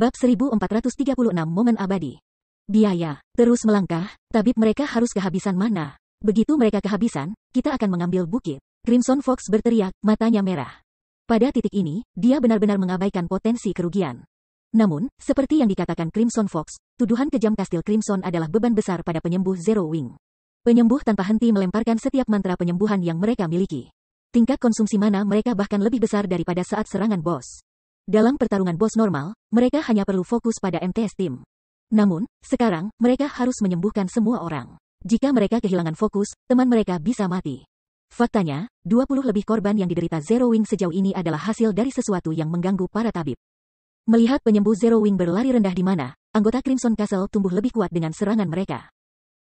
Bab 1436 Momen Abadi. Biaya. Terus melangkah, tabib mereka harus kehabisan mana. Begitu mereka kehabisan, kita akan mengambil bukit. Crimson Fox berteriak, matanya merah. Pada titik ini, dia benar-benar mengabaikan potensi kerugian. Namun, seperti yang dikatakan Crimson Fox, tuduhan kejam Kastil Crimson adalah beban besar pada penyembuh Zero Wing. Penyembuh tanpa henti melemparkan setiap mantra penyembuhan yang mereka miliki. Tingkat konsumsi mana mereka bahkan lebih besar daripada saat serangan bos. Dalam pertarungan bos normal, mereka hanya perlu fokus pada MTS Team. Namun, sekarang, mereka harus menyembuhkan semua orang. Jika mereka kehilangan fokus, teman mereka bisa mati. Faktanya, 20 lebih korban yang diderita Zero Wing sejauh ini adalah hasil dari sesuatu yang mengganggu para tabib. Melihat penyembuh Zero Wing berlari rendah di mana, anggota Crimson Castle tumbuh lebih kuat dengan serangan mereka.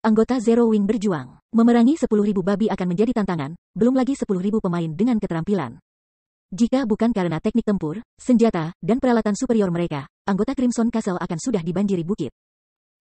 Anggota Zero Wing berjuang. Memerangi 10.000 babi akan menjadi tantangan, belum lagi 10.000 pemain dengan keterampilan. Jika bukan karena teknik tempur, senjata, dan peralatan superior mereka, anggota Crimson Castle akan sudah dibanjiri bukit.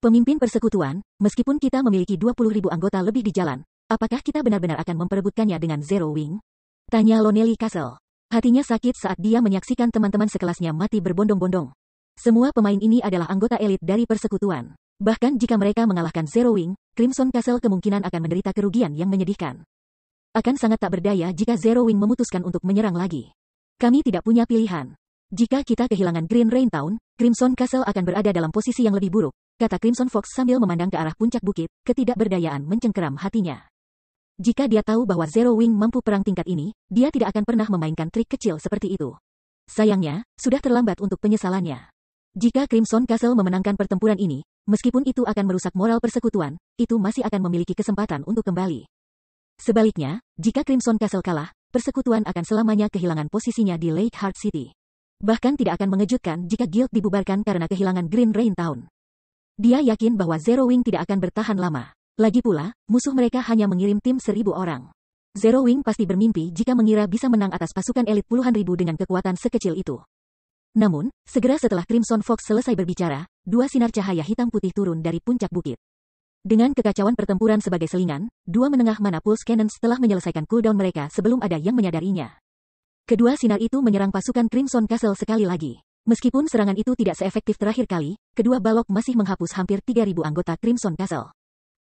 Pemimpin persekutuan, meskipun kita memiliki 20.000 anggota lebih di jalan, apakah kita benar-benar akan memperebutkannya dengan Zero Wing? Tanya Lonely Castle. Hatinya sakit saat dia menyaksikan teman-teman sekelasnya mati berbondong-bondong. Semua pemain ini adalah anggota elit dari persekutuan. Bahkan jika mereka mengalahkan Zero Wing, Crimson Castle kemungkinan akan menderita kerugian yang menyedihkan. Akan sangat tak berdaya jika Zero Wing memutuskan untuk menyerang lagi. Kami tidak punya pilihan. Jika kita kehilangan Green Rain Town, Crimson Castle akan berada dalam posisi yang lebih buruk, kata Crimson Fox sambil memandang ke arah puncak bukit, ketidakberdayaan mencengkeram hatinya. Jika dia tahu bahwa Zero Wing mampu perang tingkat ini, dia tidak akan pernah memainkan trik kecil seperti itu. Sayangnya, sudah terlambat untuk penyesalannya. Jika Crimson Castle memenangkan pertempuran ini, meskipun itu akan merusak moral persekutuan, itu masih akan memiliki kesempatan untuk kembali. Sebaliknya, jika Crimson Castle kalah, persekutuan akan selamanya kehilangan posisinya di Lake Heart City. Bahkan tidak akan mengejutkan jika guild dibubarkan karena kehilangan Green Rain Town. Dia yakin bahwa Zero Wing tidak akan bertahan lama. Lagi pula, musuh mereka hanya mengirim tim 1.000 orang. Zero Wing pasti bermimpi jika mengira bisa menang atas pasukan elit puluhan ribu dengan kekuatan sekecil itu. Namun, segera setelah Crimson Fox selesai berbicara, dua sinar cahaya hitam putih turun dari puncak bukit. Dengan kekacauan pertempuran sebagai selingan, dua menengah mana pulse cannons telah menyelesaikan cooldown mereka sebelum ada yang menyadarinya. Kedua sinar itu menyerang pasukan Crimson Castle sekali lagi. Meskipun serangan itu tidak seefektif terakhir kali, kedua balok masih menghapus hampir 3.000 anggota Crimson Castle.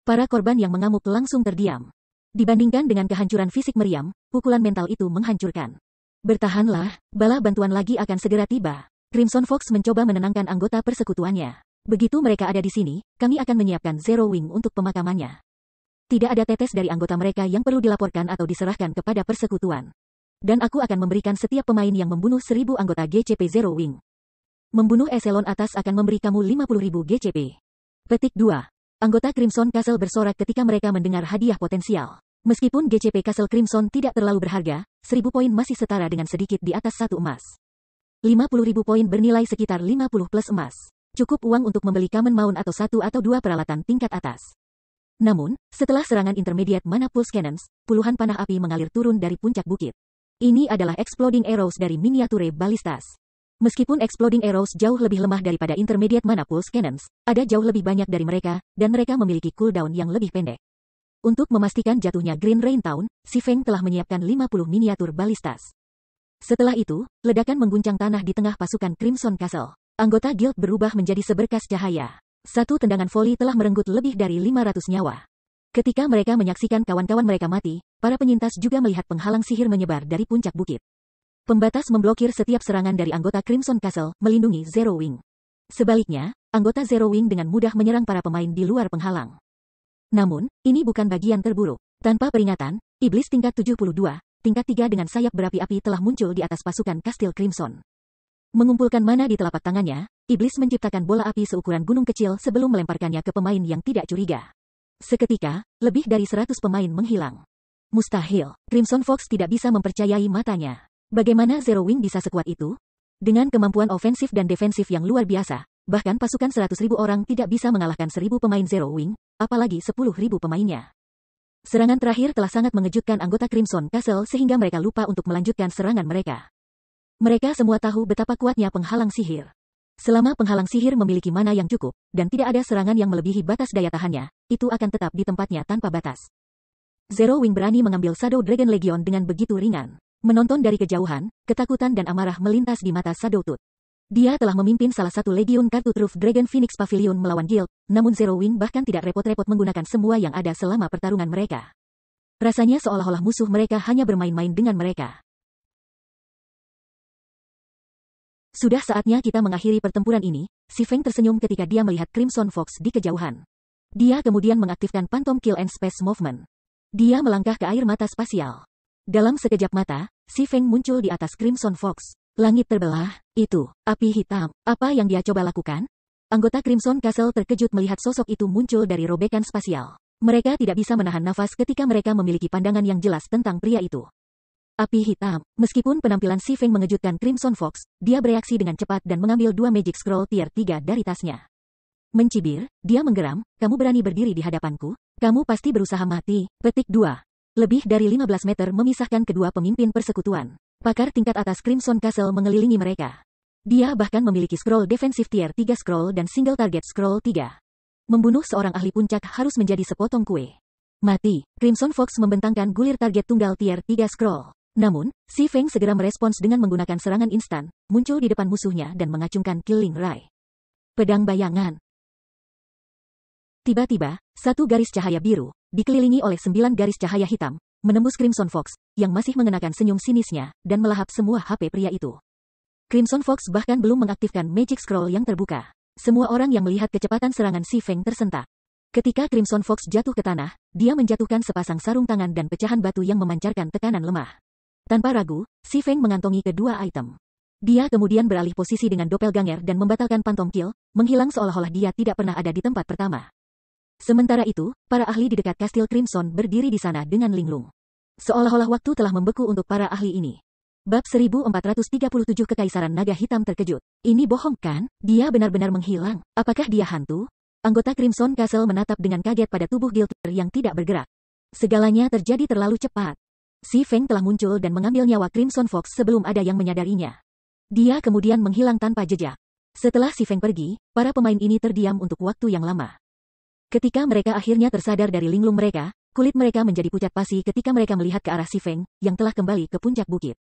Para korban yang mengamuk langsung terdiam. Dibandingkan dengan kehancuran fisik meriam, pukulan mental itu menghancurkan. Bertahanlah, bala bantuan lagi akan segera tiba. Crimson Fox mencoba menenangkan anggota persekutuannya. Begitu mereka ada di sini, kami akan menyiapkan Zero Wing untuk pemakamannya. Tidak ada tetes dari anggota mereka yang perlu dilaporkan atau diserahkan kepada persekutuan. Dan aku akan memberikan setiap pemain yang membunuh 1.000 anggota GCP Zero Wing. Membunuh eselon atas akan memberi kamu 50.000 GCP. Petik 2. Anggota Crimson Castle bersorak ketika mereka mendengar hadiah potensial. Meskipun GCP Castle Crimson tidak terlalu berharga, 1.000 poin masih setara dengan sedikit di atas 1 emas. 50.000 poin bernilai sekitar 50 plus emas. Cukup uang untuk membeli Common Mount atau 1 atau 2 peralatan tingkat atas. Namun, setelah serangan intermediate mana pulse cannons, puluhan panah api mengalir turun dari puncak bukit. Ini adalah exploding arrows dari miniature ballistas. Meskipun exploding arrows jauh lebih lemah daripada intermediate mana pulse cannons, ada jauh lebih banyak dari mereka, dan mereka memiliki cooldown yang lebih pendek. Untuk memastikan jatuhnya Green Rain Town, Si Feng telah menyiapkan 50 miniatur balistas. Setelah itu, ledakan mengguncang tanah di tengah pasukan Crimson Castle. Anggota guild berubah menjadi seberkas cahaya. Satu tendangan volley telah merenggut lebih dari 500 nyawa. Ketika mereka menyaksikan kawan-kawan mereka mati, para penyintas juga melihat penghalang sihir menyebar dari puncak bukit. Pembatas memblokir setiap serangan dari anggota Crimson Castle, melindungi Zero Wing. Sebaliknya, anggota Zero Wing dengan mudah menyerang para pemain di luar penghalang. Namun, ini bukan bagian terburuk. Tanpa peringatan, iblis tingkat 72, tingkat 3 dengan sayap berapi-api telah muncul di atas pasukan Kastil Crimson. Mengumpulkan mana di telapak tangannya, iblis menciptakan bola api seukuran gunung kecil sebelum melemparkannya ke pemain yang tidak curiga. Seketika, lebih dari 100 pemain menghilang. Mustahil, Crimson Fox tidak bisa mempercayai matanya. Bagaimana Zero Wing bisa sekuat itu? Dengan kemampuan ofensif dan defensif yang luar biasa, bahkan pasukan 100.000 orang tidak bisa mengalahkan 1.000 pemain Zero Wing, apalagi 10.000 pemainnya. Serangan terakhir telah sangat mengejutkan anggota Crimson Castle sehingga mereka lupa untuk melanjutkan serangan mereka. Mereka semua tahu betapa kuatnya penghalang sihir. Selama penghalang sihir memiliki mana yang cukup, dan tidak ada serangan yang melebihi batas daya tahannya, itu akan tetap di tempatnya tanpa batas. Zero Wing berani mengambil Shadow Dragon Legion dengan begitu ringan. Menonton dari kejauhan, ketakutan dan amarah melintas di mata Shadow Tooth. Dia telah memimpin salah satu legiun kartu truf Dragon Phoenix Pavilion melawan Guild, namun Zero Wing bahkan tidak repot-repot menggunakan semua yang ada selama pertarungan mereka. Rasanya seolah-olah musuh mereka hanya bermain-main dengan mereka. Sudah saatnya kita mengakhiri pertempuran ini, si Feng tersenyum ketika dia melihat Crimson Fox di kejauhan. Dia kemudian mengaktifkan Phantom Kill and Space Movement. Dia melangkah ke air mata spasial. Dalam sekejap mata, si Feng muncul di atas Crimson Fox. Langit terbelah, itu, api hitam. Apa yang dia coba lakukan? Anggota Crimson Castle terkejut melihat sosok itu muncul dari robekan spasial. Mereka tidak bisa menahan nafas ketika mereka memiliki pandangan yang jelas tentang pria itu. Api hitam. Meskipun penampilan si Feng mengejutkan Crimson Fox, dia bereaksi dengan cepat dan mengambil 2 Magic Scroll tier 3 dari tasnya. Mencibir, dia menggeram, kamu berani berdiri di hadapanku? Kamu pasti berusaha mati. Petik 2. Lebih dari 15 meter memisahkan kedua pemimpin persekutuan. Pakar tingkat atas Crimson Castle mengelilingi mereka. Dia bahkan memiliki scroll defensif tier 3 scroll dan single target scroll 3. Membunuh seorang ahli puncak harus menjadi sepotong kue. Mati. Crimson Fox membentangkan gulir target tunggal tier 3 scroll. Namun, si Feng segera merespons dengan menggunakan serangan instan, muncul di depan musuhnya dan mengacungkan Killing Ray. Pedang bayangan. Tiba-tiba, satu garis cahaya biru, dikelilingi oleh 9 garis cahaya hitam, menembus Crimson Fox, yang masih mengenakan senyum sinisnya, dan melahap semua HP pria itu. Crimson Fox bahkan belum mengaktifkan Magic Scroll yang terbuka. Semua orang yang melihat kecepatan serangan si Feng tersentak. Ketika Crimson Fox jatuh ke tanah, dia menjatuhkan sepasang sarung tangan dan pecahan batu yang memancarkan tekanan lemah. Tanpa ragu, si Feng mengantongi kedua item. Dia kemudian beralih posisi dengan doppelganger dan membatalkan Phantom Kill, menghilang seolah-olah dia tidak pernah ada di tempat pertama. Sementara itu, para ahli di dekat Kastil Crimson berdiri di sana dengan linglung. Seolah-olah waktu telah membeku untuk para ahli ini. Bab 1437 Kekaisaran Naga Hitam terkejut. Ini bohong kan? Dia benar-benar menghilang. Apakah dia hantu? Anggota Crimson Castle menatap dengan kaget pada tubuh Guild yang tidak bergerak. Segalanya terjadi terlalu cepat. Si Feng telah muncul dan mengambil nyawa Crimson Fox sebelum ada yang menyadarinya. Dia kemudian menghilang tanpa jejak. Setelah si Feng pergi, para pemain ini terdiam untuk waktu yang lama. Ketika mereka akhirnya tersadar dari linglung mereka, kulit mereka menjadi pucat pasi ketika mereka melihat ke arah si Feng, yang telah kembali ke puncak bukit.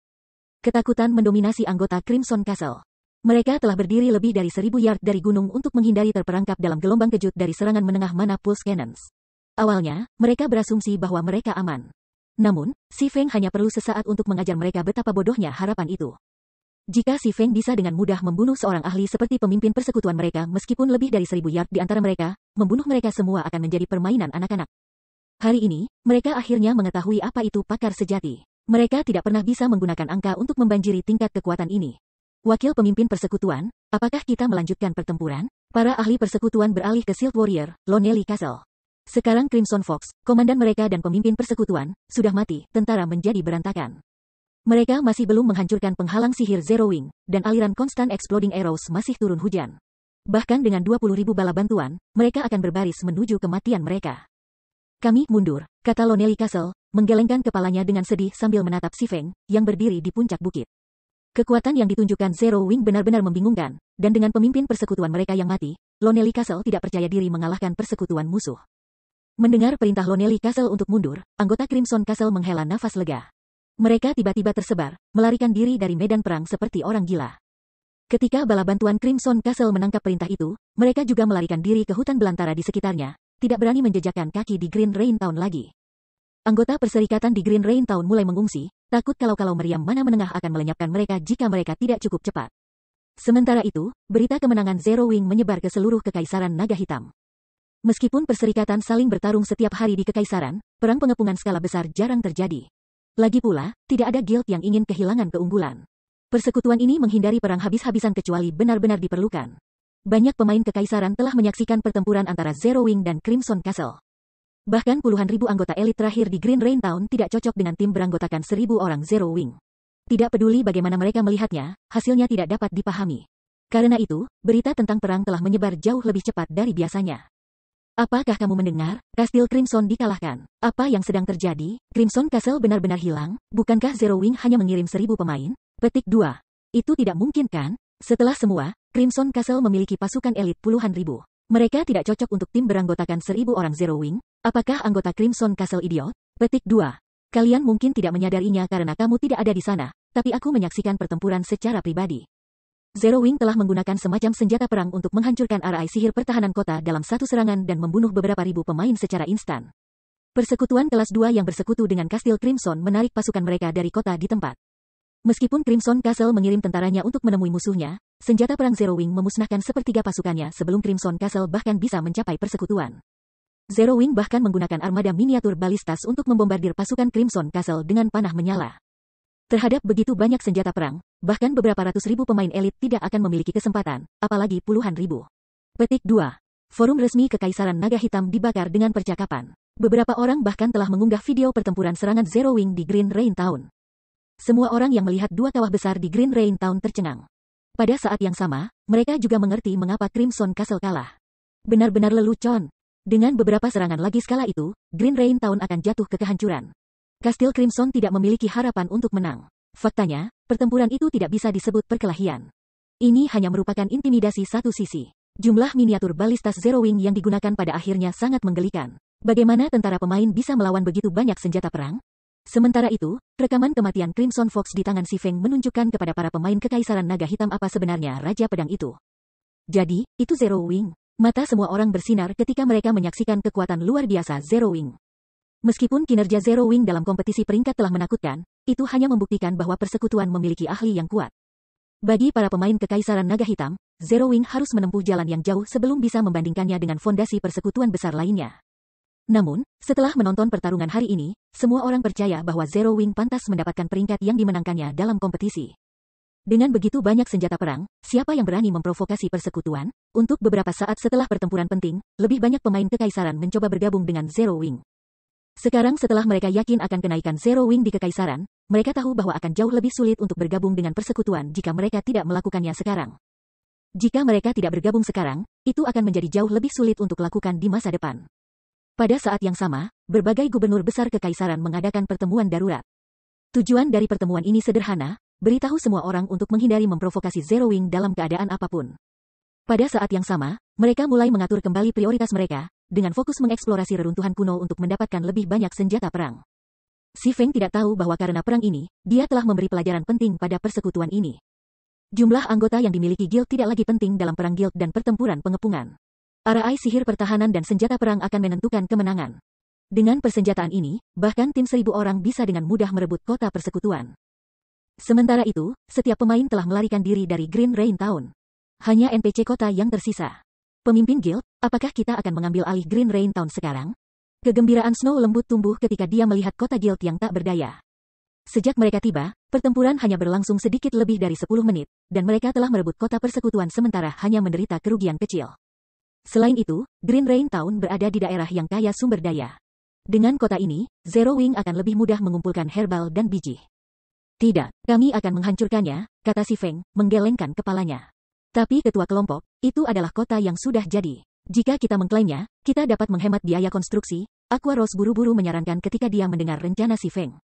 Ketakutan mendominasi anggota Crimson Castle. Mereka telah berdiri lebih dari 1000 yard dari gunung untuk menghindari terperangkap dalam gelombang kejut dari serangan menengah mana pulse cannons. Awalnya, mereka berasumsi bahwa mereka aman. Namun, si Feng hanya perlu sesaat untuk mengajar mereka betapa bodohnya harapan itu. Jika si Feng bisa dengan mudah membunuh seorang ahli seperti pemimpin persekutuan mereka meskipun lebih dari 1000 yard di antara mereka, membunuh mereka semua akan menjadi permainan anak-anak. Hari ini, mereka akhirnya mengetahui apa itu pakar sejati. Mereka tidak pernah bisa menggunakan angka untuk membanjiri tingkat kekuatan ini. Wakil pemimpin persekutuan, apakah kita melanjutkan pertempuran? Para ahli persekutuan beralih ke Shield Warrior, Lonely Castle. Sekarang Crimson Fox, komandan mereka dan pemimpin persekutuan, sudah mati, tentara menjadi berantakan. Mereka masih belum menghancurkan penghalang sihir Zero Wing, dan aliran Constant Exploding Arrows masih turun hujan. Bahkan dengan 20.000 bala bantuan, mereka akan berbaris menuju kematian mereka. Kami mundur, kata Lonely Castle, menggelengkan kepalanya dengan sedih sambil menatap si Feng, yang berdiri di puncak bukit. Kekuatan yang ditunjukkan Zero Wing benar-benar membingungkan, dan dengan pemimpin persekutuan mereka yang mati, Lonely Castle tidak percaya diri mengalahkan persekutuan musuh. Mendengar perintah Lonely Castle untuk mundur, anggota Crimson Castle menghela nafas lega. Mereka tiba-tiba tersebar, melarikan diri dari medan perang seperti orang gila. Ketika bala bantuan Crimson Castle menangkap perintah itu, mereka juga melarikan diri ke hutan belantara di sekitarnya, tidak berani menjejakkan kaki di Green Rain Town lagi. Anggota perserikatan di Green Rain Town mulai mengungsi, takut kalau meriam mana menengah akan melenyapkan mereka jika mereka tidak cukup cepat. Sementara itu, berita kemenangan Zero Wing menyebar ke seluruh Kekaisaran Naga Hitam. Meskipun perserikatan saling bertarung setiap hari di Kekaisaran, perang pengepungan skala besar jarang terjadi. Lagi pula, tidak ada guild yang ingin kehilangan keunggulan. Persekutuan ini menghindari perang habis-habisan kecuali benar-benar diperlukan. Banyak pemain Kekaisaran telah menyaksikan pertempuran antara Zero Wing dan Crimson Castle. Bahkan puluhan ribu anggota elit terakhir di Green Rain Town tidak cocok dengan tim beranggotakan 1000 orang Zero Wing. Tidak peduli bagaimana mereka melihatnya, hasilnya tidak dapat dipahami. Karena itu, berita tentang perang telah menyebar jauh lebih cepat dari biasanya. Apakah kamu mendengar? Kastil Crimson dikalahkan. Apa yang sedang terjadi? Crimson Castle benar-benar hilang? Bukankah Zero Wing hanya mengirim 1000 pemain? Petik 2. Itu tidak mungkin kan? Setelah semua, Crimson Castle memiliki pasukan elit puluhan ribu. Mereka tidak cocok untuk tim beranggotakan 1000 orang Zero Wing. Apakah anggota Crimson Castle idiot? Petik 2. Kalian mungkin tidak menyadarinya karena kamu tidak ada di sana, tapi aku menyaksikan pertempuran secara pribadi. Zero Wing telah menggunakan semacam senjata perang untuk menghancurkan arai sihir pertahanan kota dalam satu serangan dan membunuh beberapa ribu pemain secara instan. Persekutuan kelas 2 yang bersekutu dengan Kastil Crimson menarik pasukan mereka dari kota di tempat. Meskipun Crimson Castle mengirim tentaranya untuk menemui musuhnya, senjata perang Zero Wing memusnahkan sepertiga pasukannya sebelum Crimson Castle bahkan bisa mencapai persekutuan. Zero Wing bahkan menggunakan armada miniatur balistas untuk membombardir pasukan Crimson Castle dengan panah menyala. Terhadap begitu banyak senjata perang, bahkan beberapa ratus ribu pemain elit tidak akan memiliki kesempatan, apalagi puluhan ribu. Petik 2. Forum resmi Kekaisaran Naga Hitam dibakar dengan percakapan. Beberapa orang bahkan telah mengunggah video pertempuran serangan Zero Wing di Green Rain Town. Semua orang yang melihat dua kawah besar di Green Rain Town tercengang. Pada saat yang sama, mereka juga mengerti mengapa Crimson Castle kalah. Benar-benar lelucon. Dengan beberapa serangan lagi skala itu, Green Rain Town akan jatuh ke kehancuran. Kastil Crimson tidak memiliki harapan untuk menang. Faktanya, pertempuran itu tidak bisa disebut perkelahian. Ini hanya merupakan intimidasi satu sisi. Jumlah miniatur balistas Zero Wing yang digunakan pada akhirnya sangat menggelikan. Bagaimana tentara pemain bisa melawan begitu banyak senjata perang? Sementara itu, rekaman kematian Crimson Fox di tangan Si Feng menunjukkan kepada para pemain Kekaisaran Naga Hitam apa sebenarnya Raja Pedang itu. Jadi, itu Zero Wing. Mata semua orang bersinar ketika mereka menyaksikan kekuatan luar biasa Zero Wing. Meskipun kinerja Zero Wing dalam kompetisi peringkat telah menakutkan, itu hanya membuktikan bahwa persekutuan memiliki ahli yang kuat. Bagi para pemain Kekaisaran Naga Hitam, Zero Wing harus menempuh jalan yang jauh sebelum bisa membandingkannya dengan fondasi persekutuan besar lainnya. Namun, setelah menonton pertarungan hari ini, semua orang percaya bahwa Zero Wing pantas mendapatkan peringkat yang dimenangkannya dalam kompetisi. Dengan begitu banyak senjata perang, siapa yang berani memprovokasi persekutuan? Untuk beberapa saat setelah pertempuran penting, lebih banyak pemain Kekaisaran mencoba bergabung dengan Zero Wing. Sekarang setelah mereka yakin akan kenaikan Zero Wing di Kekaisaran, mereka tahu bahwa akan jauh lebih sulit untuk bergabung dengan persekutuan jika mereka tidak melakukannya sekarang. Jika mereka tidak bergabung sekarang, itu akan menjadi jauh lebih sulit untuk lakukan di masa depan. Pada saat yang sama, berbagai gubernur besar Kekaisaran mengadakan pertemuan darurat. Tujuan dari pertemuan ini sederhana, beritahu semua orang untuk menghindari memprovokasi Zero Wing dalam keadaan apapun. Pada saat yang sama, mereka mulai mengatur kembali prioritas mereka, dengan fokus mengeksplorasi reruntuhan kuno untuk mendapatkan lebih banyak senjata perang. Si Feng tidak tahu bahwa karena perang ini, dia telah memberi pelajaran penting pada persekutuan ini. Jumlah anggota yang dimiliki guild tidak lagi penting dalam perang guild dan pertempuran pengepungan. Arai sihir pertahanan dan senjata perang akan menentukan kemenangan. Dengan persenjataan ini, bahkan tim 1000 orang bisa dengan mudah merebut kota persekutuan. Sementara itu, setiap pemain telah melarikan diri dari Green Rain Town. Hanya NPC kota yang tersisa. Pemimpin guild, apakah kita akan mengambil alih Green Rain Town sekarang? Kegembiraan Snow lembut tumbuh ketika dia melihat kota guild yang tak berdaya. Sejak mereka tiba, pertempuran hanya berlangsung sedikit lebih dari 10 menit, dan mereka telah merebut kota persekutuan sementara hanya menderita kerugian kecil. Selain itu, Green Rain Town berada di daerah yang kaya sumber daya. Dengan kota ini, Zero Wing akan lebih mudah mengumpulkan herbal dan biji. Tidak, kami akan menghancurkannya, kata Si Feng, menggelengkan kepalanya. Tapi ketua kelompok, itu adalah kota yang sudah jadi. Jika kita mengklaimnya, kita dapat menghemat biaya konstruksi, Aqua Rose buru-buru menyarankan ketika dia mendengar rencana Si Feng.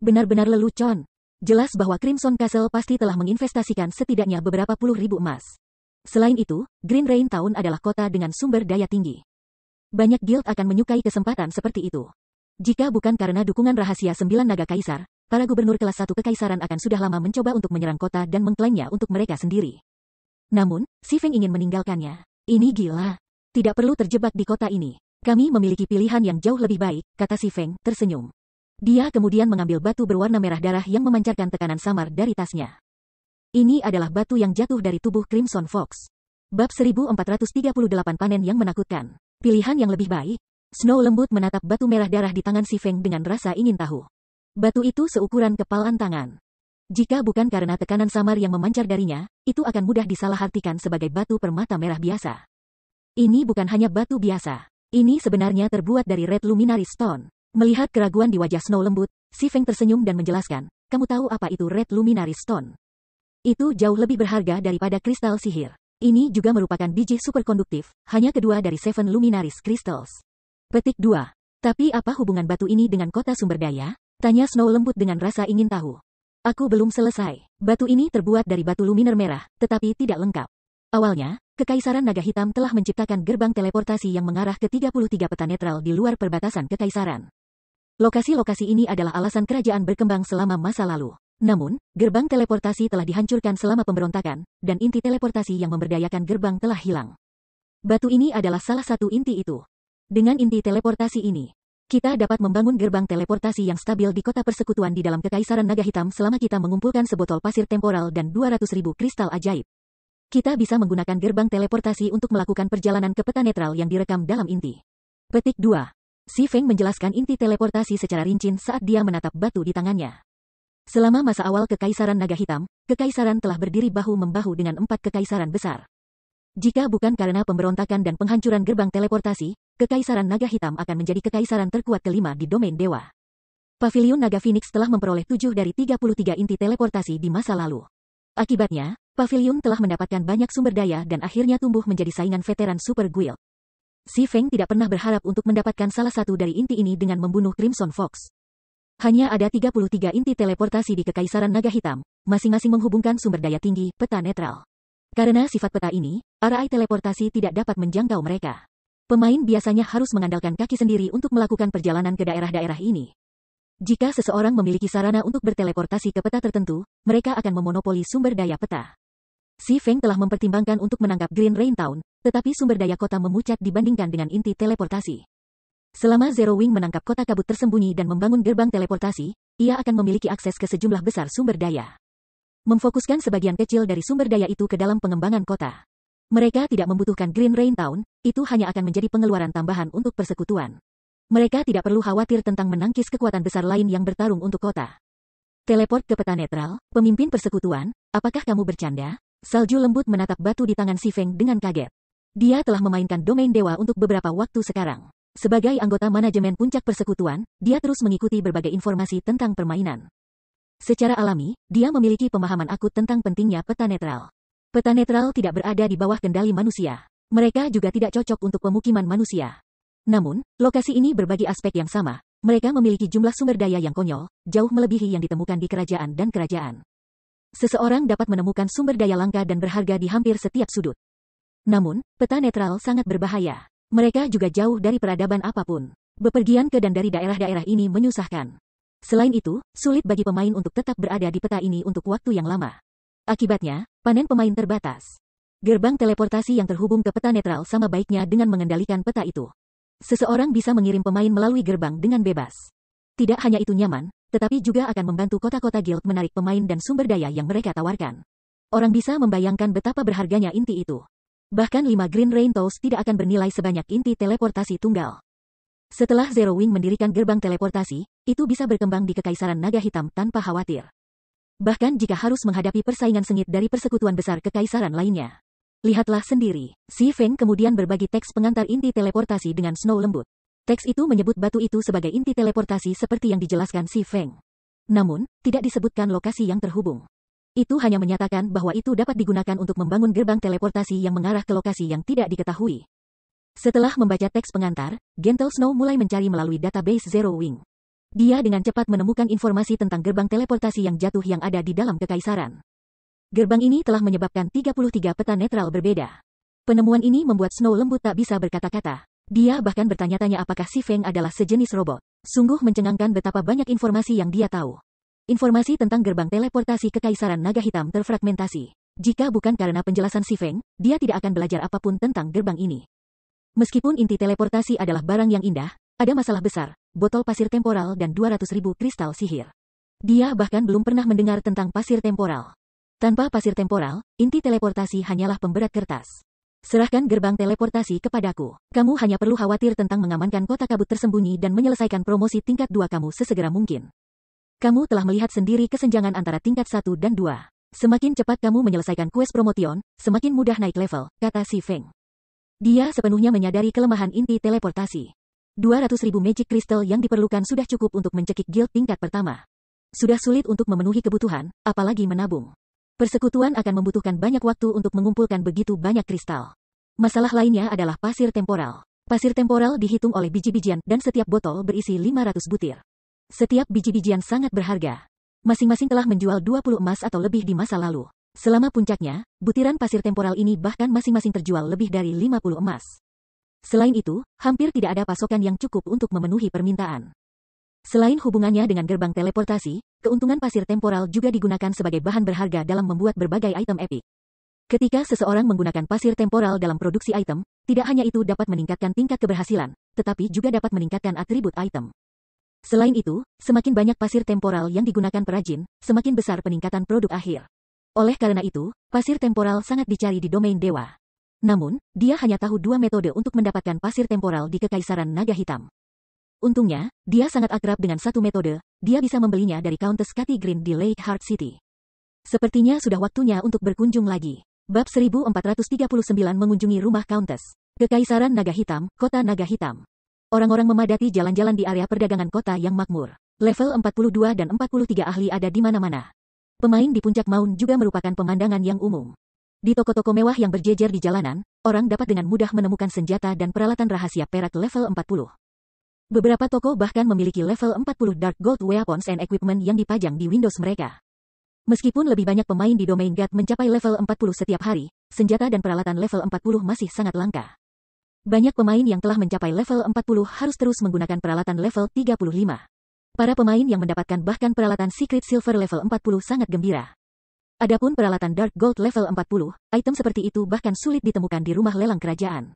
Benar-benar lelucon. Jelas bahwa Crimson Castle pasti telah menginvestasikan setidaknya beberapa puluh ribu emas. Selain itu, Green Rain Town adalah kota dengan sumber daya tinggi. Banyak guild akan menyukai kesempatan seperti itu. Jika bukan karena dukungan rahasia 9 naga kaisar, para gubernur kelas 1 kekaisaran akan sudah lama mencoba untuk menyerang kota dan mengklaimnya untuk mereka sendiri. Namun, Si Feng ingin meninggalkannya. Ini gila. Tidak perlu terjebak di kota ini. Kami memiliki pilihan yang jauh lebih baik, kata Si Feng, tersenyum. Dia kemudian mengambil batu berwarna merah darah yang memancarkan tekanan samar dari tasnya. Ini adalah batu yang jatuh dari tubuh Crimson Fox. Bab 1438 panen yang menakutkan. Pilihan yang lebih baik. Snow lembut menatap batu merah darah di tangan Si Feng dengan rasa ingin tahu. Batu itu seukuran kepalan tangan. Jika bukan karena tekanan samar yang memancar darinya, itu akan mudah disalahartikan sebagai batu permata merah biasa. Ini bukan hanya batu biasa. Ini sebenarnya terbuat dari Red Luminary Stone. Melihat keraguan di wajah Snow lembut, Si Feng tersenyum dan menjelaskan, kamu tahu apa itu Red Luminary Stone? Itu jauh lebih berharga daripada kristal sihir. Ini juga merupakan biji superkonduktif, hanya kedua dari Seven Luminaries Crystals. Petik 2. Tapi apa hubungan batu ini dengan kota sumber daya? Tanya Snow lembut dengan rasa ingin tahu. Aku belum selesai. Batu ini terbuat dari batu luminer merah, tetapi tidak lengkap. Awalnya, Kekaisaran Naga Hitam telah menciptakan gerbang teleportasi yang mengarah ke 33 peta netral di luar perbatasan Kekaisaran. Lokasi-lokasi ini adalah alasan kerajaan berkembang selama masa lalu. Namun, gerbang teleportasi telah dihancurkan selama pemberontakan, dan inti teleportasi yang memberdayakan gerbang telah hilang. Batu ini adalah salah satu inti itu. Dengan inti teleportasi ini, kita dapat membangun gerbang teleportasi yang stabil di kota persekutuan di dalam Kekaisaran Naga Hitam selama kita mengumpulkan sebotol pasir temporal dan 200.000 kristal ajaib. Kita bisa menggunakan gerbang teleportasi untuk melakukan perjalanan ke peta netral yang direkam dalam inti. Petik 2. Si Feng menjelaskan inti teleportasi secara rinci saat dia menatap batu di tangannya. Selama masa awal Kekaisaran Naga Hitam, Kekaisaran telah berdiri bahu-membahu dengan 4 kekaisaran besar. Jika bukan karena pemberontakan dan penghancuran gerbang teleportasi, Kekaisaran Naga Hitam akan menjadi kekaisaran terkuat kelima di domain dewa. Pavilion Naga Phoenix telah memperoleh 7 dari 33 inti teleportasi di masa lalu. Akibatnya, Pavilion telah mendapatkan banyak sumber daya dan akhirnya tumbuh menjadi saingan veteran Super Guild. Si Feng tidak pernah berharap untuk mendapatkan salah satu dari inti ini dengan membunuh Crimson Fox. Hanya ada 33 inti teleportasi di Kekaisaran Naga Hitam, masing-masing menghubungkan sumber daya tinggi, peta netral. Karena sifat peta ini, arah teleportasi tidak dapat menjangkau mereka. Pemain biasanya harus mengandalkan kaki sendiri untuk melakukan perjalanan ke daerah-daerah ini. Jika seseorang memiliki sarana untuk berteleportasi ke peta tertentu, mereka akan memonopoli sumber daya peta. Si Feng telah mempertimbangkan untuk menangkap Green Rain Town, tetapi sumber daya kota memucat dibandingkan dengan inti teleportasi. Selama Zero Wing menangkap kota kabut tersembunyi dan membangun gerbang teleportasi, ia akan memiliki akses ke sejumlah besar sumber daya. Memfokuskan sebagian kecil dari sumber daya itu ke dalam pengembangan kota. Mereka tidak membutuhkan Green Rain Town, itu hanya akan menjadi pengeluaran tambahan untuk persekutuan. Mereka tidak perlu khawatir tentang menangkis kekuatan besar lain yang bertarung untuk kota. Teleport ke peta netral, pemimpin persekutuan, apakah kamu bercanda? Salju lembut menatap batu di tangan Si Feng dengan kaget. Dia telah memainkan domain dewa untuk beberapa waktu sekarang. Sebagai anggota manajemen puncak persekutuan, dia terus mengikuti berbagai informasi tentang permainan. Secara alami, dia memiliki pemahaman akut tentang pentingnya peta netral. Peta netral tidak berada di bawah kendali manusia. Mereka juga tidak cocok untuk pemukiman manusia. Namun, lokasi ini berbagi aspek yang sama. Mereka memiliki jumlah sumber daya yang konyol, jauh melebihi yang ditemukan di kerajaan dan kerajaan. Seseorang dapat menemukan sumber daya langka dan berharga di hampir setiap sudut. Namun, peta netral sangat berbahaya. Mereka juga jauh dari peradaban apapun. Bepergian ke dan dari daerah-daerah ini menyusahkan. Selain itu, sulit bagi pemain untuk tetap berada di peta ini untuk waktu yang lama. Akibatnya, panen pemain terbatas. Gerbang teleportasi yang terhubung ke peta netral sama baiknya dengan mengendalikan peta itu. Seseorang bisa mengirim pemain melalui gerbang dengan bebas. Tidak hanya itu nyaman, tetapi juga akan membantu kota-kota guild menarik pemain dan sumber daya yang mereka tawarkan. Orang bisa membayangkan betapa berharganya inti itu. Bahkan 5 Green Rain Toes tidak akan bernilai sebanyak inti teleportasi tunggal. Setelah Zero Wing mendirikan gerbang teleportasi, itu bisa berkembang di Kekaisaran Naga Hitam tanpa khawatir. Bahkan jika harus menghadapi persaingan sengit dari persekutuan besar kekaisaran lainnya. Lihatlah sendiri. Si Feng kemudian berbagi teks pengantar inti teleportasi dengan Snow lembut. Teks itu menyebut batu itu sebagai inti teleportasi seperti yang dijelaskan Si Feng. Namun, tidak disebutkan lokasi yang terhubung. Itu hanya menyatakan bahwa itu dapat digunakan untuk membangun gerbang teleportasi yang mengarah ke lokasi yang tidak diketahui. Setelah membaca teks pengantar, Gentle Snow mulai mencari melalui database Zero Wing. Dia dengan cepat menemukan informasi tentang gerbang teleportasi yang jatuh yang ada di dalam kekaisaran. Gerbang ini telah menyebabkan 33 peta netral berbeda. Penemuan ini membuat Snow lembut tak bisa berkata-kata. Dia bahkan bertanya-tanya apakah Si Feng adalah sejenis robot. Sungguh mencengangkan betapa banyak informasi yang dia tahu. Informasi tentang gerbang teleportasi Kekaisaran Naga Hitam terfragmentasi. Jika bukan karena penjelasan Si Feng, dia tidak akan belajar apapun tentang gerbang ini. Meskipun inti teleportasi adalah barang yang indah, ada masalah besar, botol pasir temporal dan 200.000 kristal sihir. Dia bahkan belum pernah mendengar tentang pasir temporal. Tanpa pasir temporal, inti teleportasi hanyalah pemberat kertas. Serahkan gerbang teleportasi kepadaku. Kamu hanya perlu khawatir tentang mengamankan kota kabut tersembunyi dan menyelesaikan promosi tingkat 2 kamu sesegera mungkin. Kamu telah melihat sendiri kesenjangan antara tingkat 1 dan 2. Semakin cepat kamu menyelesaikan quest promotion, semakin mudah naik level, kata Si Feng. Dia sepenuhnya menyadari kelemahan inti teleportasi. 200.000 magic crystal yang diperlukan sudah cukup untuk mencekik guild tingkat pertama. Sudah sulit untuk memenuhi kebutuhan, apalagi menabung. Persekutuan akan membutuhkan banyak waktu untuk mengumpulkan begitu banyak kristal. Masalah lainnya adalah pasir temporal. Pasir temporal dihitung oleh biji-bijian dan setiap botol berisi 500 butir. Setiap biji-bijian sangat berharga. Masing-masing telah menjual 20 emas atau lebih di masa lalu. Selama puncaknya, butiran pasir temporal ini bahkan masing-masing terjual lebih dari 50 emas. Selain itu, hampir tidak ada pasokan yang cukup untuk memenuhi permintaan. Selain hubungannya dengan gerbang teleportasi, keuntungan pasir temporal juga digunakan sebagai bahan berharga dalam membuat berbagai item epik. Ketika seseorang menggunakan pasir temporal dalam produksi item, tidak hanya itu dapat meningkatkan tingkat keberhasilan, tetapi juga dapat meningkatkan atribut item. Selain itu, semakin banyak pasir temporal yang digunakan perajin, semakin besar peningkatan produk akhir. Oleh karena itu, pasir temporal sangat dicari di domain dewa. Namun, dia hanya tahu 2 metode untuk mendapatkan pasir temporal di Kekaisaran Naga Hitam. Untungnya, dia sangat akrab dengan satu metode, dia bisa membelinya dari Countess Cathy Green di Lake Heart City. Sepertinya sudah waktunya untuk berkunjung lagi. Bab 1439 mengunjungi rumah Countess. Kekaisaran Naga Hitam, Kota Naga Hitam. Orang-orang memadati jalan-jalan di area perdagangan kota yang makmur. Level 42 dan 43 ahli ada di mana-mana. Pemain di puncak Maun juga merupakan pemandangan yang umum. Di toko-toko mewah yang berjejer di jalanan, orang dapat dengan mudah menemukan senjata dan peralatan rahasia perak level 40. Beberapa toko bahkan memiliki level 40 Dark Gold Weapons and Equipment yang dipajang di Windows mereka. Meskipun lebih banyak pemain di domain God mencapai level 40 setiap hari, senjata dan peralatan level 40 masih sangat langka. Banyak pemain yang telah mencapai level 40 harus terus menggunakan peralatan level 35. Para pemain yang mendapatkan bahkan peralatan Secret Silver level 40 sangat gembira. Adapun peralatan Dark Gold level 40, item seperti itu bahkan sulit ditemukan di rumah lelang kerajaan.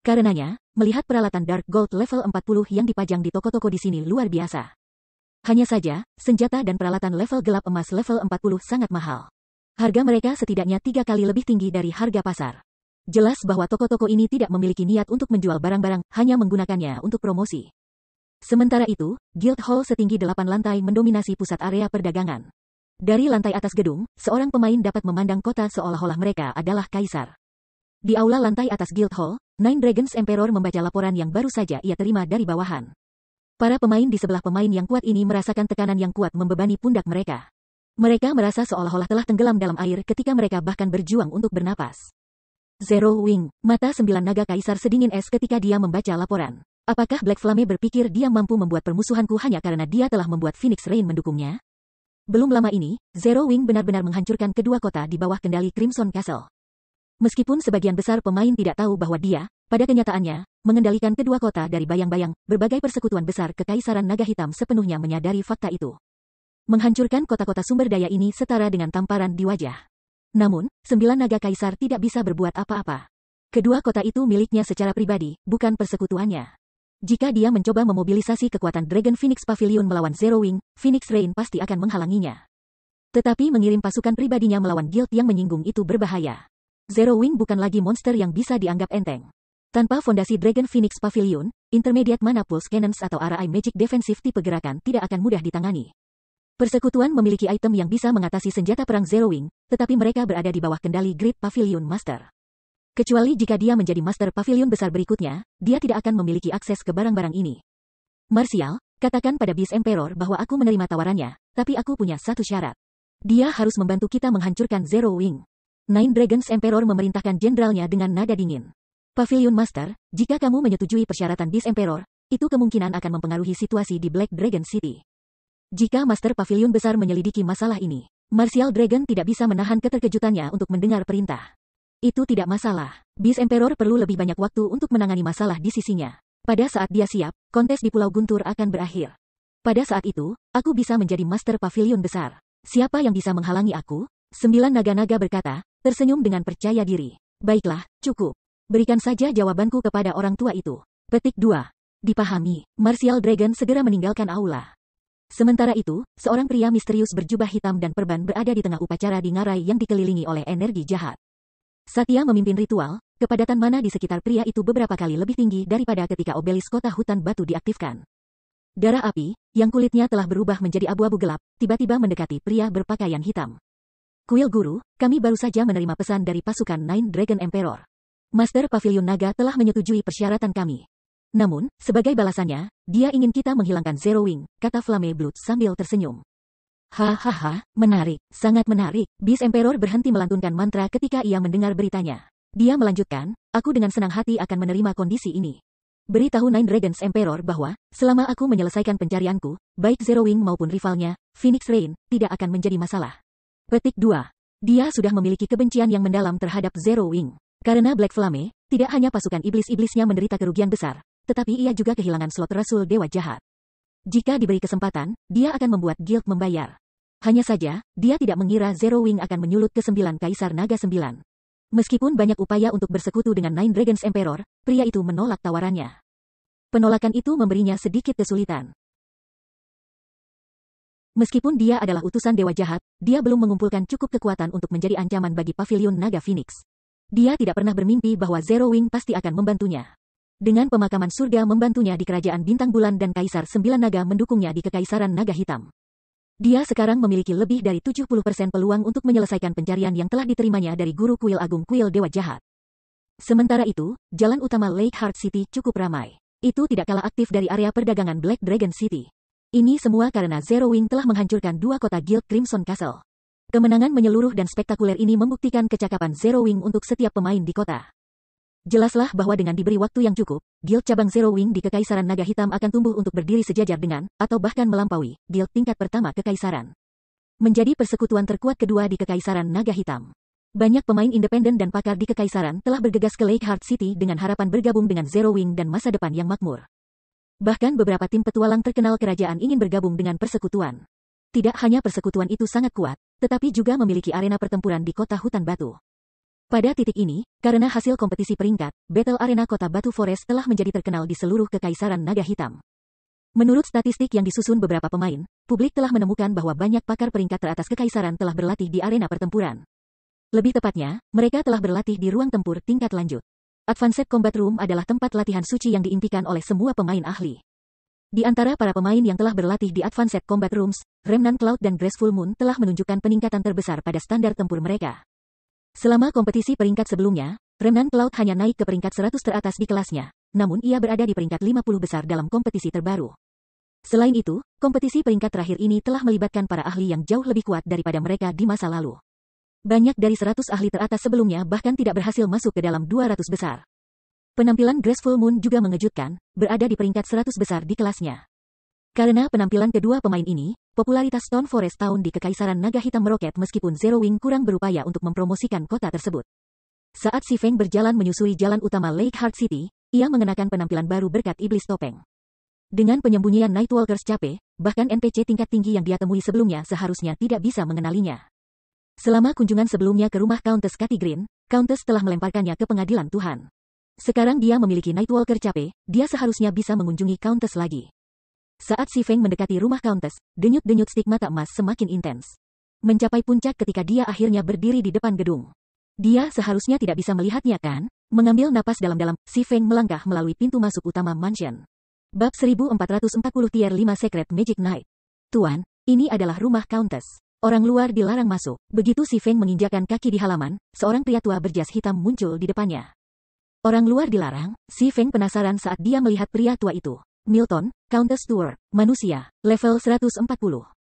Karenanya, melihat peralatan Dark Gold level 40 yang dipajang di toko-toko di sini luar biasa. Hanya saja, senjata dan peralatan level gelap emas level 40 sangat mahal. Harga mereka setidaknya 3 kali lebih tinggi dari harga pasar. Jelas bahwa toko-toko ini tidak memiliki niat untuk menjual barang-barang, hanya menggunakannya untuk promosi. Sementara itu, Guild Hall setinggi 8 lantai mendominasi pusat area perdagangan. Dari lantai atas gedung, seorang pemain dapat memandang kota seolah-olah mereka adalah kaisar. Di aula lantai atas Guild Hall, Nine Dragons Emperor membaca laporan yang baru saja ia terima dari bawahan. Para pemain di sebelah pemain yang kuat ini merasakan tekanan yang kuat membebani pundak mereka. Mereka merasa seolah-olah telah tenggelam dalam air ketika mereka bahkan berjuang untuk bernapas. Zero Wing, mata 9 naga kaisar sedingin es ketika dia membaca laporan. Apakah Black Flame berpikir dia mampu membuat permusuhanku hanya karena dia telah membuat Phoenix Rain mendukungnya? Belum lama ini, Zero Wing benar-benar menghancurkan kedua kota di bawah kendali Crimson Castle. Meskipun sebagian besar pemain tidak tahu bahwa dia, pada kenyataannya, mengendalikan kedua kota dari bayang-bayang, berbagai persekutuan besar Kekaisaran Naga Hitam sepenuhnya menyadari fakta itu. Menghancurkan kota-kota sumber daya ini setara dengan tamparan di wajah. Namun, 9 naga kaisar tidak bisa berbuat apa-apa. Kedua kota itu miliknya secara pribadi, bukan persekutuannya. Jika dia mencoba memobilisasi kekuatan Dragon Phoenix Pavilion melawan Zero Wing, Phoenix Rain pasti akan menghalanginya. Tetapi mengirim pasukan pribadinya melawan guild yang menyinggung itu berbahaya. Zero Wing bukan lagi monster yang bisa dianggap enteng. Tanpa fondasi Dragon Phoenix Pavilion, Intermediate Mana Pulse Cannons atau RI Magic Defensive tipe gerakan tidak akan mudah ditangani. Persekutuan memiliki item yang bisa mengatasi senjata perang Zero Wing, tetapi mereka berada di bawah kendali Great Pavilion Master. Kecuali jika dia menjadi Master Pavilion besar berikutnya, dia tidak akan memiliki akses ke barang-barang ini. Martial, katakan pada Beast Emperor bahwa aku menerima tawarannya, tapi aku punya satu syarat. Dia harus membantu kita menghancurkan Zero Wing. Nine Dragons Emperor memerintahkan jenderalnya dengan nada dingin. Pavilion Master, jika kamu menyetujui persyaratan Beast Emperor, itu kemungkinan akan mempengaruhi situasi di Black Dragon City. Jika Master Pavilion besar menyelidiki masalah ini, Martial Dragon tidak bisa menahan keterkejutannya untuk mendengar perintah. Itu tidak masalah. Beast Emperor perlu lebih banyak waktu untuk menangani masalah di sisinya. Pada saat dia siap, kontes di Pulau Guntur akan berakhir. Pada saat itu, aku bisa menjadi Master Pavilion besar. Siapa yang bisa menghalangi aku? 9 naga-naga berkata, tersenyum dengan percaya diri. Baiklah, cukup. Berikan saja jawabanku kepada orang tua itu. Petik 2. Dipahami. Martial Dragon segera meninggalkan aula. Sementara itu, seorang pria misterius berjubah hitam dan perban berada di tengah upacara di ngarai yang dikelilingi oleh energi jahat. Saat ia memimpin ritual, kepadatan mana di sekitar pria itu beberapa kali lebih tinggi daripada ketika obelis kota hutan batu diaktifkan. Darah api, yang kulitnya telah berubah menjadi abu-abu gelap, tiba-tiba mendekati pria berpakaian hitam. Kuil Guru, kami baru saja menerima pesan dari pasukan Nine Dragon Emperor. Master Pavilion Naga telah menyetujui persyaratan kami. Namun, sebagai balasannya, dia ingin kita menghilangkan Zero Wing, kata Flame Blood sambil tersenyum. Hahaha, menarik, sangat menarik. Beast Emperor berhenti melantunkan mantra ketika ia mendengar beritanya. Dia melanjutkan, aku dengan senang hati akan menerima kondisi ini. Beritahu Nine Dragons Emperor bahwa, selama aku menyelesaikan pencarianku, baik Zero Wing maupun rivalnya, Phoenix Rain, tidak akan menjadi masalah. Petik 2. Dia sudah memiliki kebencian yang mendalam terhadap Zero Wing. Karena Black Flame, tidak hanya pasukan iblis-iblisnya menderita kerugian besar, tetapi ia juga kehilangan slot Rasul Dewa Jahat. Jika diberi kesempatan, dia akan membuat guild membayar. Hanya saja, dia tidak mengira Zero Wing akan menyulut ke 9 Kaisar Naga 9. Meskipun banyak upaya untuk bersekutu dengan Nine Dragons Emperor, pria itu menolak tawarannya. Penolakan itu memberinya sedikit kesulitan. Meskipun dia adalah utusan dewa jahat, dia belum mengumpulkan cukup kekuatan untuk menjadi ancaman bagi Pavilion Naga Phoenix. Dia tidak pernah bermimpi bahwa Zero Wing pasti akan membantunya. Dengan pemakaman surga membantunya di Kerajaan Bintang Bulan dan Kaisar 9 Naga mendukungnya di Kekaisaran Naga Hitam. Dia sekarang memiliki lebih dari 70% peluang untuk menyelesaikan pencarian yang telah diterimanya dari Guru Kuil Agung Kuil Dewa Jahat. Sementara itu, jalan utama Lake Heart City cukup ramai. Itu tidak kalah aktif dari area perdagangan Black Dragon City. Ini semua karena Zero Wing telah menghancurkan 2 kota Guild Crimson Castle. Kemenangan menyeluruh dan spektakuler ini membuktikan kecakapan Zero Wing untuk setiap pemain di kota. Jelaslah bahwa dengan diberi waktu yang cukup, Guild cabang Zero Wing di Kekaisaran Naga Hitam akan tumbuh untuk berdiri sejajar dengan, atau bahkan melampaui, Guild tingkat pertama Kekaisaran. Menjadi persekutuan terkuat kedua di Kekaisaran Naga Hitam. Banyak pemain independen dan pakar di Kekaisaran telah bergegas ke Lake Heart City dengan harapan bergabung dengan Zero Wing dan masa depan yang makmur. Bahkan beberapa tim petualang terkenal kerajaan ingin bergabung dengan persekutuan. Tidak hanya persekutuan itu sangat kuat, tetapi juga memiliki arena pertempuran di kota hutan batu. Pada titik ini, karena hasil kompetisi peringkat, Battle Arena Kota Batu Forest telah menjadi terkenal di seluruh Kekaisaran Naga Hitam. Menurut statistik yang disusun beberapa pemain, publik telah menemukan bahwa banyak pakar peringkat teratas Kekaisaran telah berlatih di arena pertempuran. Lebih tepatnya, mereka telah berlatih di ruang tempur tingkat lanjut. Advanced Combat Room adalah tempat latihan suci yang diimpikan oleh semua pemain ahli. Di antara para pemain yang telah berlatih di Advanced Combat Rooms, Remnant Cloud dan Graceful Moon telah menunjukkan peningkatan terbesar pada standar tempur mereka. Selama kompetisi peringkat sebelumnya, Remnant Cloud hanya naik ke peringkat 100 teratas di kelasnya, namun ia berada di peringkat 50 besar dalam kompetisi terbaru. Selain itu, kompetisi peringkat terakhir ini telah melibatkan para ahli yang jauh lebih kuat daripada mereka di masa lalu. Banyak dari 100 ahli teratas sebelumnya bahkan tidak berhasil masuk ke dalam 200 besar. Penampilan Graceful Moon juga mengejutkan, berada di peringkat 100 besar di kelasnya. Karena penampilan kedua pemain ini, popularitas Stone Forest Town di Kekaisaran Naga Hitam meroket meskipun Zero Wing kurang berupaya untuk mempromosikan kota tersebut. Saat Si Feng berjalan menyusuri jalan utama Lake Heart City, ia mengenakan penampilan baru berkat iblis topeng. Dengan penyembunyian Nightwalkers Cape, bahkan NPC tingkat tinggi yang dia temui sebelumnya seharusnya tidak bisa mengenalinya. Selama kunjungan sebelumnya ke rumah Countess Cathy Green, Countess telah melemparkannya ke pengadilan Tuhan. Sekarang dia memiliki Nightwalker Cape, dia seharusnya bisa mengunjungi Countess lagi. Saat Si Feng mendekati rumah Countess, denyut-denyut stik mata emas semakin intens. Mencapai puncak ketika dia akhirnya berdiri di depan gedung. Dia seharusnya tidak bisa melihatnya kan? Mengambil napas dalam-dalam, Si Feng melangkah melalui pintu masuk utama mansion. Bab 1440 Tier 5 Secret Magic Night. Tuan, ini adalah rumah Countess. Orang luar dilarang masuk. Begitu Si Feng menginjakkan kaki di halaman, seorang pria tua berjas hitam muncul di depannya. Orang luar dilarang, Si Feng penasaran saat dia melihat pria tua itu. Milton, Countess Tour, manusia, level 140,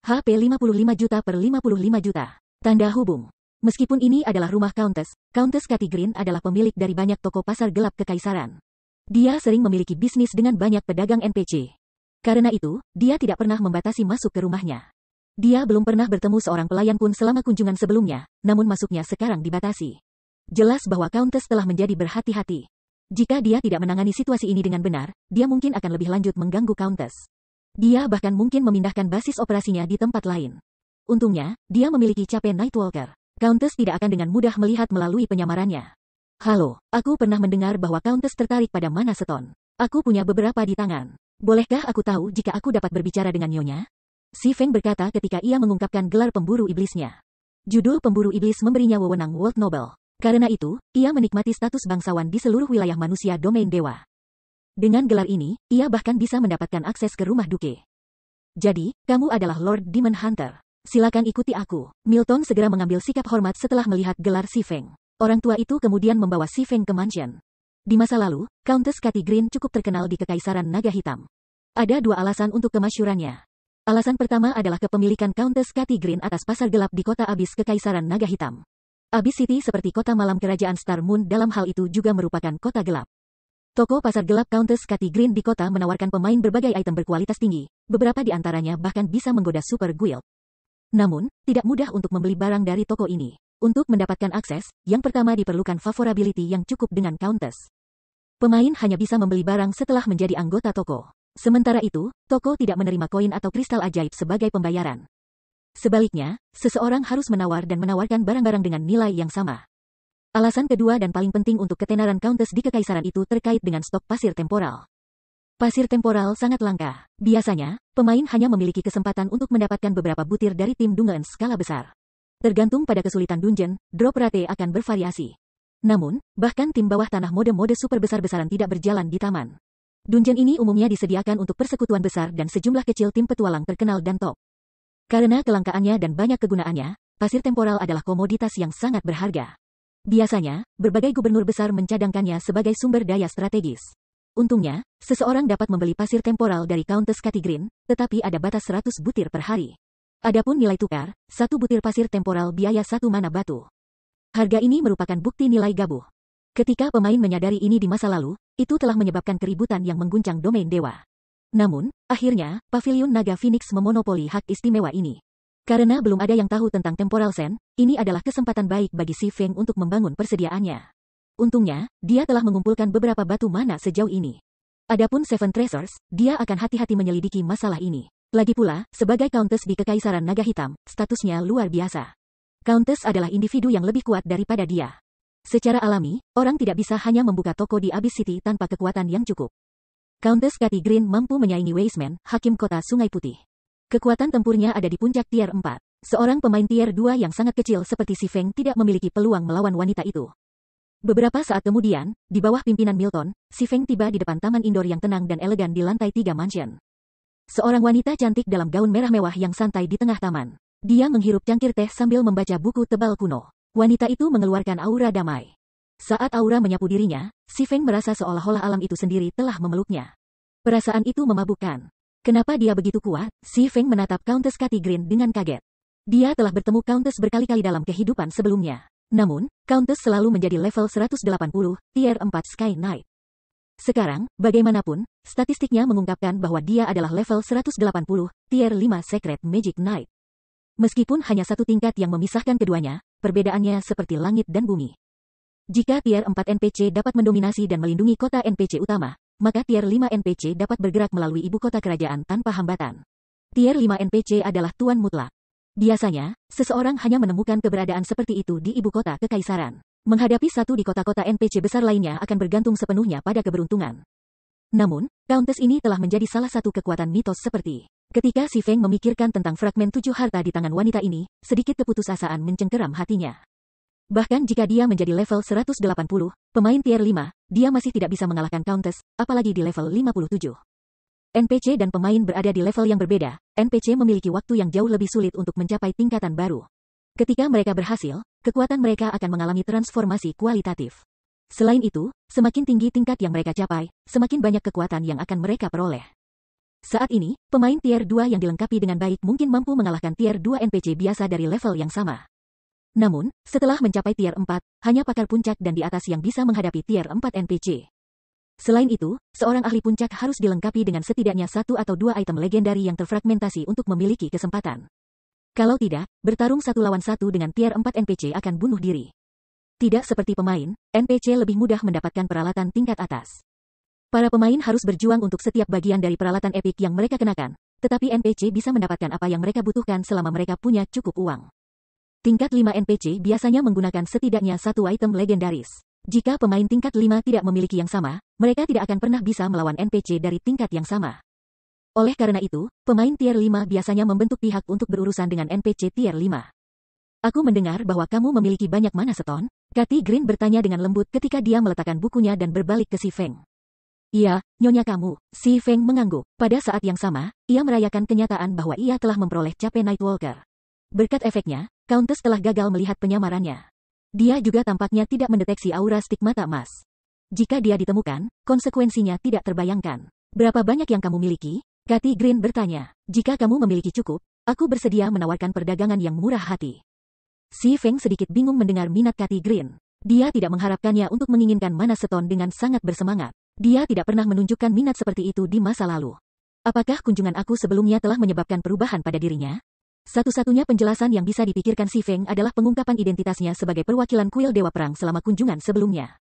HP 55 juta per 55 juta. Tanda hubung. Meskipun ini adalah rumah Countess, Countess Cathy Green adalah pemilik dari banyak toko pasar gelap Kekaisaran. Dia sering memiliki bisnis dengan banyak pedagang NPC. Karena itu, dia tidak pernah membatasi masuk ke rumahnya. Dia belum pernah bertemu seorang pelayan pun selama kunjungan sebelumnya, namun masuknya sekarang dibatasi. Jelas bahwa Countess telah menjadi berhati-hati. Jika dia tidak menangani situasi ini dengan benar, dia mungkin akan lebih lanjut mengganggu Countess. Dia bahkan mungkin memindahkan basis operasinya di tempat lain. Untungnya, dia memiliki Cape Nightwalker. Countess tidak akan dengan mudah melihat melalui penyamarannya. Halo, aku pernah mendengar bahwa Countess tertarik pada Mana Stone. Aku punya beberapa di tangan. Bolehkah aku tahu jika aku dapat berbicara dengan Nyonya? Si Feng berkata ketika ia mengungkapkan gelar pemburu iblisnya. Judul pemburu iblis memberinya wewenang World Noble. Karena itu, ia menikmati status bangsawan di seluruh wilayah manusia domain dewa. Dengan gelar ini, ia bahkan bisa mendapatkan akses ke rumah Duke. Jadi, kamu adalah Lord Demon Hunter. Silakan ikuti aku. Milton segera mengambil sikap hormat setelah melihat gelar Si Feng. Orang tua itu kemudian membawa Si Feng ke mansion. Di masa lalu, Countess Cathy Green cukup terkenal di Kekaisaran Naga Hitam. Ada dua alasan untuk kemasyhurannya. Alasan pertama adalah kepemilikan Countess Cathy Green atas pasar gelap di kota Abyss Kekaisaran Naga Hitam. Abyss City seperti kota malam kerajaan Star Moon dalam hal itu juga merupakan kota gelap. Toko pasar gelap Countess Cathy Green di kota menawarkan pemain berbagai item berkualitas tinggi, beberapa di antaranya bahkan bisa menggoda Super Guild. Namun, tidak mudah untuk membeli barang dari toko ini. Untuk mendapatkan akses, yang pertama diperlukan favorability yang cukup dengan Countess. Pemain hanya bisa membeli barang setelah menjadi anggota toko. Sementara itu, toko tidak menerima koin atau kristal ajaib sebagai pembayaran. Sebaliknya, seseorang harus menawar dan menawarkan barang-barang dengan nilai yang sama. Alasan kedua dan paling penting untuk ketenaran Countess di Kekaisaran itu terkait dengan stok pasir temporal. Pasir temporal sangat langka. Biasanya, pemain hanya memiliki kesempatan untuk mendapatkan beberapa butir dari tim dungeon skala besar. Tergantung pada kesulitan dungeon, drop rate akan bervariasi. Namun, bahkan tim bawah tanah mode-mode super besar-besaran tidak berjalan di taman. Dungeon ini umumnya disediakan untuk persekutuan besar dan sejumlah kecil tim petualang terkenal dan top. Karena kelangkaannya dan banyak kegunaannya, pasir temporal adalah komoditas yang sangat berharga. Biasanya, berbagai gubernur besar mencadangkannya sebagai sumber daya strategis. Untungnya, seseorang dapat membeli pasir temporal dari Countess Cathy Green, tetapi ada batas 100 butir per hari. Adapun nilai tukar, 1 butir pasir temporal biaya 1 mana batu. Harga ini merupakan bukti nilai gabuh. Ketika pemain menyadari ini di masa lalu, itu telah menyebabkan keributan yang mengguncang domain dewa. Namun, akhirnya, Pavilion Naga Phoenix memonopoli hak istimewa ini. Karena belum ada yang tahu tentang Temporal Sand, ini adalah kesempatan baik bagi Si Feng untuk membangun persediaannya. Untungnya, dia telah mengumpulkan beberapa batu mana sejauh ini. Adapun Seven Treasures, dia akan hati-hati menyelidiki masalah ini. Lagi pula, sebagai Countess di Kekaisaran Naga Hitam, statusnya luar biasa. Countess adalah individu yang lebih kuat daripada dia. Secara alami, orang tidak bisa hanya membuka toko di Abyss City tanpa kekuatan yang cukup. Countess Cathy Green mampu menyaingi Weisman, Hakim Kota Sungai Putih. Kekuatan tempurnya ada di puncak tier 4. Seorang pemain tier 2 yang sangat kecil seperti Si Feng tidak memiliki peluang melawan wanita itu. Beberapa saat kemudian, di bawah pimpinan Milton, Si Feng tiba di depan taman indoor yang tenang dan elegan di lantai 3 mansion. Seorang wanita cantik dalam gaun merah mewah yang santai di tengah taman. Dia menghirup cangkir teh sambil membaca buku tebal kuno. Wanita itu mengeluarkan aura damai. Saat aura menyapu dirinya, Si Feng merasa seolah-olah alam itu sendiri telah memeluknya. Perasaan itu memabukkan. Kenapa dia begitu kuat? Si Feng menatap Countess Cathy Green dengan kaget. Dia telah bertemu Countess berkali-kali dalam kehidupan sebelumnya. Namun, Countess selalu menjadi level 180, tier 4 Sky Knight. Sekarang, bagaimanapun, statistiknya mengungkapkan bahwa dia adalah level 180, tier 5 Secret Magic Knight. Meskipun hanya satu tingkat yang memisahkan keduanya, perbedaannya seperti langit dan bumi. Jika tier 4 NPC dapat mendominasi dan melindungi kota NPC utama, maka tier 5 NPC dapat bergerak melalui ibu kota kerajaan tanpa hambatan. Tier 5 NPC adalah tuan mutlak. Biasanya, seseorang hanya menemukan keberadaan seperti itu di ibu kota kekaisaran. Menghadapi satu di kota-kota NPC besar lainnya akan bergantung sepenuhnya pada keberuntungan. Namun, Countess ini telah menjadi salah satu kekuatan mitos seperti. Ketika Si Feng memikirkan tentang fragmen 7 harta di tangan wanita ini, sedikit keputusasaan mencengkeram hatinya. Bahkan jika dia menjadi level 180, pemain tier 5, dia masih tidak bisa mengalahkan Countess, apalagi di level 57. NPC dan pemain berada di level yang berbeda, NPC memiliki waktu yang jauh lebih sulit untuk mencapai tingkatan baru. Ketika mereka berhasil, kekuatan mereka akan mengalami transformasi kualitatif. Selain itu, semakin tinggi tingkat yang mereka capai, semakin banyak kekuatan yang akan mereka peroleh. Saat ini, pemain tier 2 yang dilengkapi dengan baik mungkin mampu mengalahkan tier 2 NPC biasa dari level yang sama. Namun, setelah mencapai tier 4, hanya pakar puncak dan di atas yang bisa menghadapi tier 4 NPC. Selain itu, seorang ahli puncak harus dilengkapi dengan setidaknya 1 atau 2 item legendari yang terfragmentasi untuk memiliki kesempatan. Kalau tidak, bertarung 1 lawan 1 dengan tier 4 NPC akan bunuh diri. Tidak seperti pemain, NPC lebih mudah mendapatkan peralatan tingkat atas. Para pemain harus berjuang untuk setiap bagian dari peralatan epik yang mereka kenakan, tetapi NPC bisa mendapatkan apa yang mereka butuhkan selama mereka punya cukup uang. Tingkat 5 NPC biasanya menggunakan setidaknya 1 item legendaris. Jika pemain tingkat 5 tidak memiliki yang sama, mereka tidak akan pernah bisa melawan NPC dari tingkat yang sama. Oleh karena itu, pemain tier 5 biasanya membentuk pihak untuk berurusan dengan NPC tier 5. Aku mendengar bahwa kamu memiliki banyak mana Stone? Cathy Green bertanya dengan lembut ketika dia meletakkan bukunya dan berbalik ke Si Feng. Iya, nyonya kamu. Si Feng mengangguk. Pada saat yang sama, ia merayakan kenyataan bahwa ia telah memperoleh cape Nightwalker. Berkat efeknya, Countess telah gagal melihat penyamarannya. Dia juga tampaknya tidak mendeteksi aura stigmata emas. Jika dia ditemukan, konsekuensinya tidak terbayangkan. Berapa banyak yang kamu miliki? Cathy Green bertanya. Jika kamu memiliki cukup, aku bersedia menawarkan perdagangan yang murah hati. Si Feng sedikit bingung mendengar minat Cathy Green. Dia tidak mengharapkannya untuk menginginkan mana Stone dengan sangat bersemangat. Dia tidak pernah menunjukkan minat seperti itu di masa lalu. Apakah kunjungan aku sebelumnya telah menyebabkan perubahan pada dirinya? Satu-satunya penjelasan yang bisa dipikirkan Si Feng adalah pengungkapan identitasnya sebagai perwakilan kuil Dewa Perang selama kunjungan sebelumnya.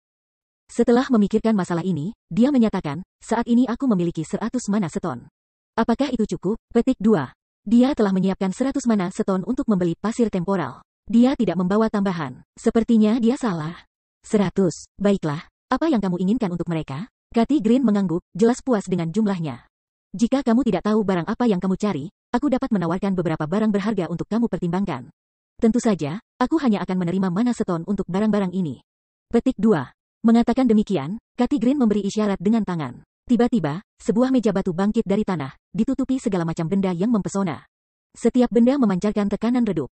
Setelah memikirkan masalah ini, dia menyatakan, saat ini aku memiliki 100 mana stone. Apakah itu cukup? Petik 2. Dia telah menyiapkan 100 mana stone untuk membeli pasir temporal. Dia tidak membawa tambahan. Sepertinya dia salah. 100. Baiklah. Apa yang kamu inginkan untuk mereka? Cathy Green mengangguk, jelas puas dengan jumlahnya. Jika kamu tidak tahu barang apa yang kamu cari, aku dapat menawarkan beberapa barang berharga untuk kamu pertimbangkan. Tentu saja, aku hanya akan menerima mana stone untuk barang-barang ini. Petik 2. Mengatakan demikian, Cathy Green memberi isyarat dengan tangan. Tiba-tiba, sebuah meja batu bangkit dari tanah, ditutupi segala macam benda yang mempesona. Setiap benda memancarkan tekanan redup.